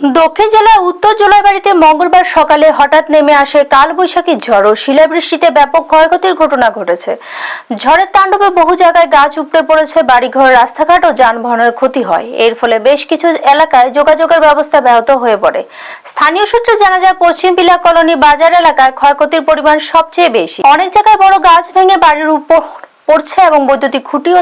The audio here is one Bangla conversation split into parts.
দক্ষিণ জেলার উত্তর জোলাইবাড়িতে মঙ্গলবার সকালে হঠাৎ নেমে আসে কালবৈশাখী ঝড় ও শিলাবৃষ্টিতে ব্যাপক ক্ষয়ক্ষতির ঘটনা ঘটেছে। ঝড়ের তাণ্ডবে বহু জায়গায় গাছ উপড়ে পড়েছে, বাড়িঘর, রাস্তাঘাট ও যানবাহনের ক্ষতি হয়। এর ফলে বেশ কিছু এলাকায় যোগাযোগের ব্যবস্থা ব্যাহত হয়ে পড়ে। স্থানীয় সূত্রে জানা যায়, পশ্চিম পিলা কলোনি বাজার এলাকায় ক্ষয়ক্ষতির পরিমাণ সবচেয়ে বেশি। অনেক জায়গায় বড় গাছ ভেঙে বাড়ির উপর পড়ছে এবং বৈদ্যুতিক খুঁটি ও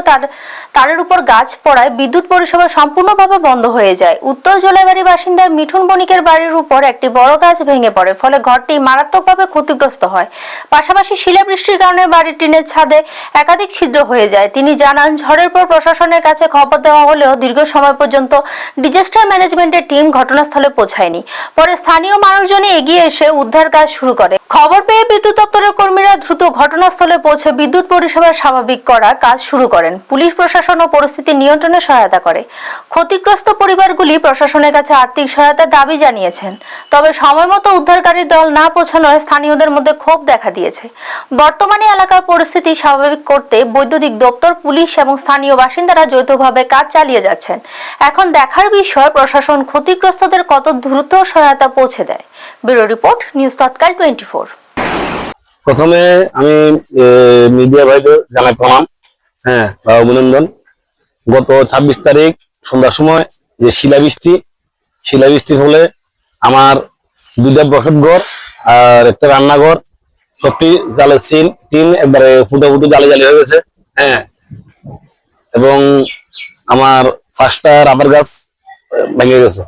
তারের উপর গাছ পড়ায় বিদ্যুৎ পরিষেবা সম্পূর্ণভাবে বন্ধ হয়ে যায়। উত্তর জোলাইবাড়ি বাসিন্দা মিঠুন বণিকের বাড়ির উপর একটি বড় গাছ ভেঙে পড়ে, ফলে ঘরটি মারাত্মকভাবে ক্ষতিগ্রস্ত হয়। পাশাপাশি শিলাবৃষ্টির কারণে বাড়ির টিনের ছাদে একাধিক ছিদ্র হয়ে যায়। তিনি জানান, ঝড়ের পর প্রশাসনের কাছে খবর দেওয়া হলেও দীর্ঘ সময় পর্যন্ত ডিজাস্টার ম্যানেজমেন্টের টিম ঘটনাস্থলে পৌঁছায়নি। পরে স্থানীয় মানুষজনই এগিয়ে এসে উদ্ধার কাজ শুরু করে। খবর পেয়ে বিদ্যুৎ দপ্তরের কর্মীরা দ্রুত ঘটনাস্থলে পৌঁছে বিদ্যুৎ পরিষেবা স্বাভাবিক করার কাজ শুরু করেন। পুলিশ প্রশাসন ও পরিস্থিতি নিয়ন্ত্রণে সহায়তা করে। ক্ষতিগ্রস্ত পরিবারগুলি প্রশাসনের কাছে আর্থিক সহায়তার দাবি জানিয়েছেন। তবে সময়মতো উদ্ধারকারী দল না পৌঁছানোয় স্থানীয়দের মধ্যে ক্ষোভ দেখা দিয়েছে। বর্তমানে এলাকার পরিস্থিতি স্বাভাবিক করতে বৈদ্যুতিক দপ্তর, পুলিশ এবং স্থানীয় বাসিন্দারা যৌথভাবে কাজ চালিয়ে যাচ্ছেন। এখন দেখার বিষয় প্রশাসন ক্ষতিগ্রস্তদের কত দ্রুত সহায়তা পৌঁছে দেয়। ব্যুরো রিপোর্ট, নিউজ তৎকাল 24। প্রথমে আমি মিডিয়া ভাইদের জানাই প্রণাম, অভিনন্দন। গত 26 তারিখ সন্ধ্যার সময় যে শিলাবৃষ্টির ফলে আমার দুইটা বসত ঘর আর একটা রান্নাঘর সবটি জালের টিন একবারে ফুটো জালি হয়ে গেছে। এবং আমার 5টা রাবার গাছ ভেঙে গেছে।